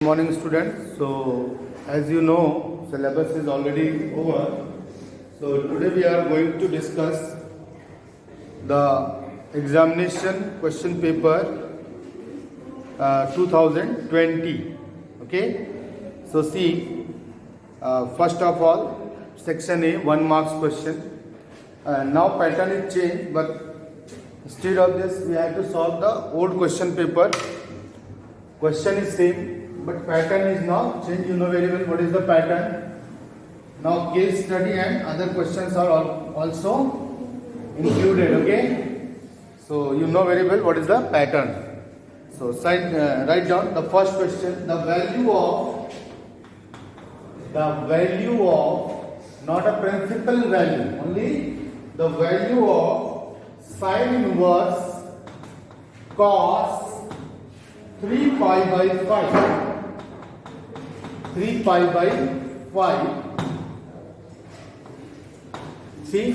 Good morning students. So as you know, syllabus is already over. So today we are going to discuss the examination question paper 2020. Okay. So see, first of all, section A, 1 marks question. Now pattern is changed, but instead of this we have to solve the old question paper. Question is same, but pattern is now changed. You know very well what is the pattern. Now case study and other questions are also included. Okay, so you know very well what is the pattern. So write down the first question. The value of not a principal value, only the value of sine inverse cos 3 pi by 5. 3 pi by 5. See,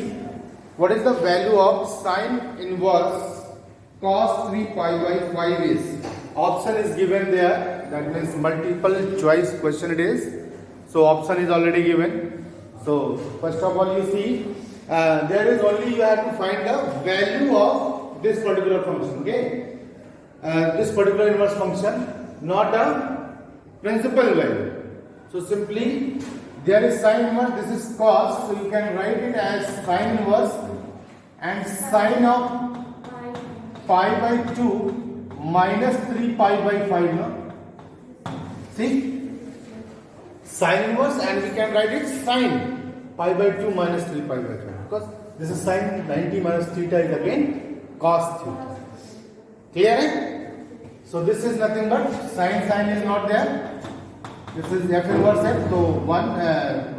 what is the value of sine inverse cos 3 pi by 5 is? Option is given there. That means multiple choice question it is. So option is already given. So first of all you see, there is only you have to find the value of this particular function. Okay. This particular inverse function, not a principal value. So simply there is sine inverse, this is cos, so you can write it as sine inverse and sine of pi by 2 minus 3 pi by 5. No? See, sine inverse, and we can write it sine pi by 2 minus 3 pi by 5, because this is sine 90 minus theta is again cos theta. Clear? Eh? So this is nothing but sine is not there. This is f inverse f. So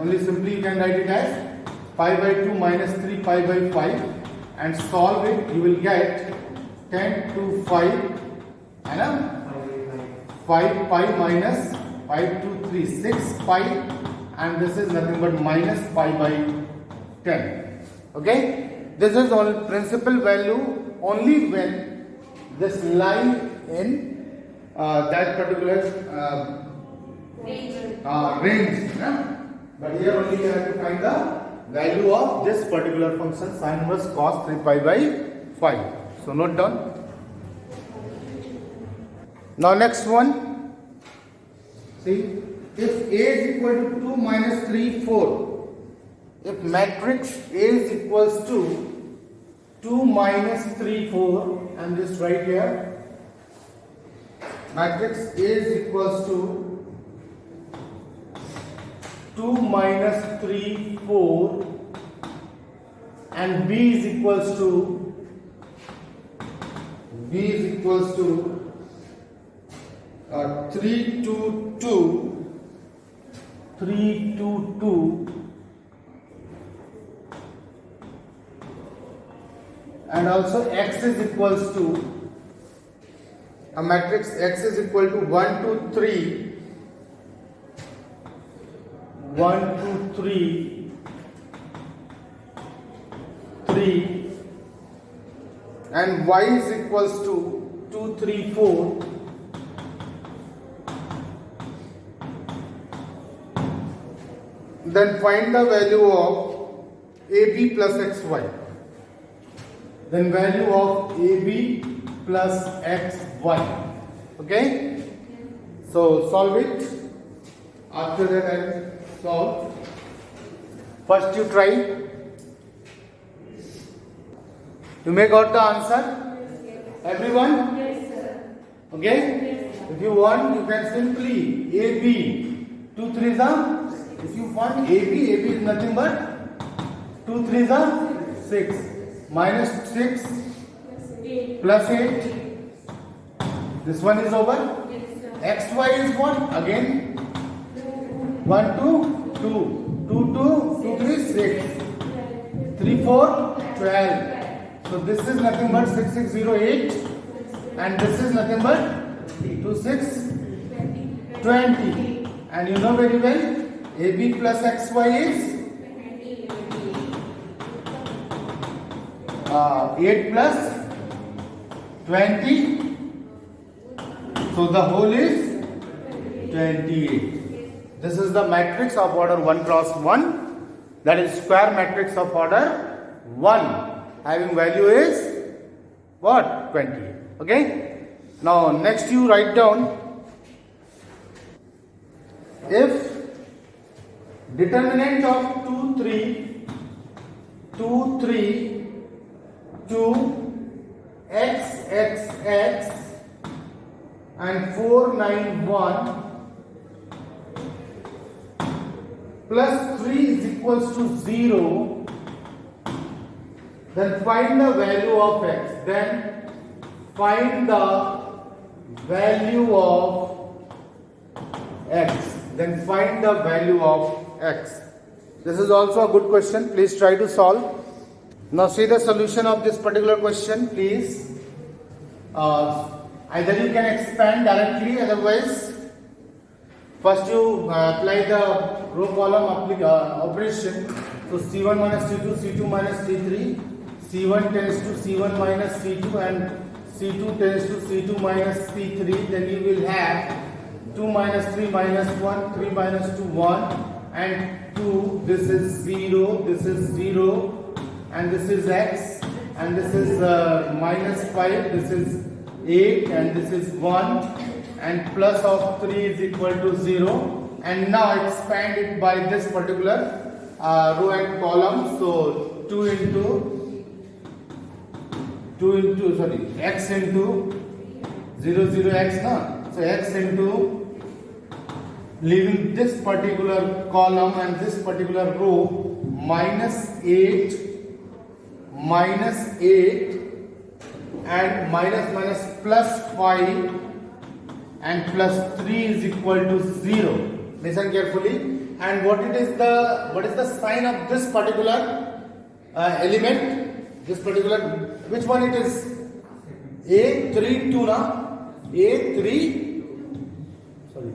only simply you can write it as pi by 2 minus 3 pi by 5 and solve it. You will get 10 to 5 and 5 pi minus 5 to 3 6 pi, and this is nothing but minus pi by 10. Okay, this is all principal value only when this lie in that particular range. But here only you have to find the value of this particular function sine inverse cos 3 pi by 5. So note down. Now next one. See, if A is equal to 2 minus 3 4, if matrix A is equals to 2 minus 3 4, and just write here, matrix A is equals to 2 minus 3 4 and B is equals to 3 to 2 3 to 2, and also X is equals to a matrix X is equal to 1 to 3 3, and Y is equals to 2 3 4, then find the value of AB plus XY. Then value of AB plus XY. Okay? So solve it. After that I solve. First you try. You make out the answer? Everyone? Yes, sir. Okay? Yes, sir. If you want, you can simply AB 2 3s are. If you want AB is nothing but 2 3s are 6 minus 6 plus 8. This one is over. Yes, sir. XY is what? Again 1 2 2 2 2 2 3 6 3 4 12. So this is nothing but 6 6 0 8, and this is nothing but 2 6 20. And you know very well AB plus XY is 8 plus 20. So the whole is 28. This is the matrix of order 1 cross 1. That is square matrix of order 1. Having value is what? 28. Okay. Now next you write down, if determinant of 2, 3, 2, x, x, x and 4, 9, 1 plus 3 is equals to 0, then find the value of x. Then find the value of x. Then find the value of x. This is also a good question. Please try to solve. Now see the solution of this particular question, please. Either you can expand directly, otherwise first you apply the row column operation. So C1 minus C2, C2 minus C3, C1 tends to C1 minus C2 and C2 tends to C2 minus C3. Then you will have 2 minus 3 minus 1, 3 minus 2, 1 and 2. This is 0, this is 0 and this is x and this is minus 5, this is 8 and this is 1 and plus of 3 is equal to 0. And now expand it by this particular row and column. So 2 into x into 0 0 x na. So x into, leaving this particular column and this particular row, minus 8 and minus plus 5 and plus 3 is equal to 0. Listen carefully. And what is the sign of this particular element? This particular, which one it is? A3 2 na? A3, sorry,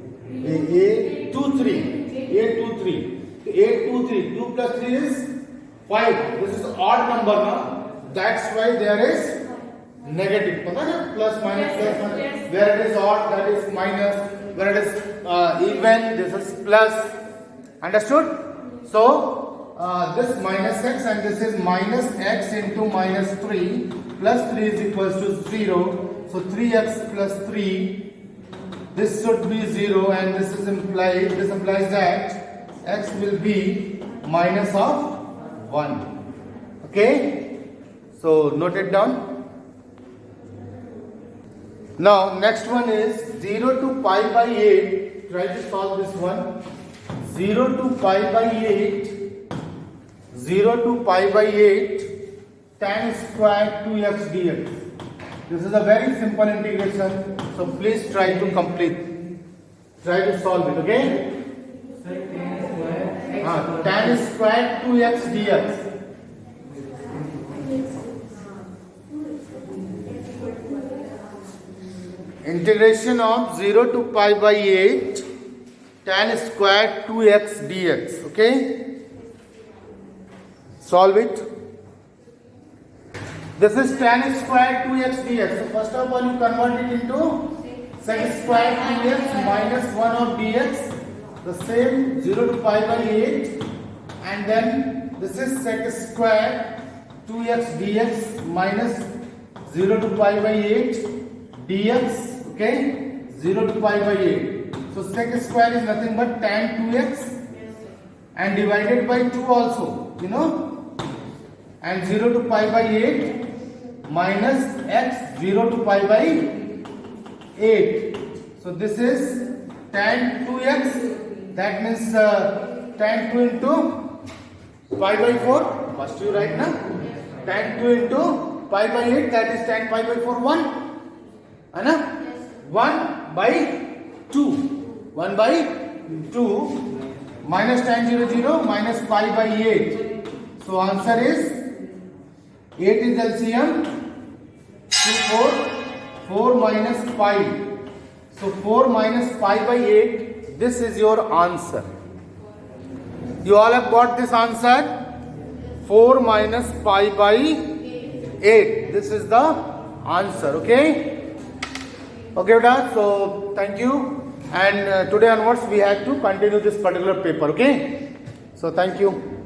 A23, 2 plus 3 is 5. This is odd number na? That's why there is negative. Plus minus, where it is odd, that is minus. Where it is even, this is plus. Understood? So this minus x and this is minus x into minus 3 plus 3 is equals to 0. So 3x plus 3, this should be 0 and this implies that x will be minus of 1. Okay? So note it down. Now next one is 0 to pi by 8. Try to solve this one. 0 to pi by 8, 0 to pi by 8, tan square 2x dx. This is a very simple integration. So please try to complete. Try to solve it, okay? Tan square 2x dx. Integration of 0 to pi by 8 tan square 2x dx. Okay, solve it. This is tan square 2x dx. So first of all you convert it into sec square 2x minus 1 of dx. The same 0 to pi by 8 and then this is sec square 2x dx minus 0 to pi by 8 dx. Okay, 0 to pi by 8. So sec square is nothing but tan 2x and divided by 2 also, you know, and 0 to pi by 8 minus x 0 to pi by 8. So this is tan 2x, that means tan 2 into pi by 4. First you write na, tan 2 into pi by 8, that is tan pi by 4 1. Ana? 1 by 2. 1 by 2 minus tan 0 0 minus pi by 8. So answer is 8 is LCM 2 4 minus pi. So 4 minus pi by 8. This is your answer. You all have got this answer. 4 minus pi by 8. This is the answer. Okay. Okay, beta. So thank you. and today onwards we have to continue this particular paper. Okay, so thank you.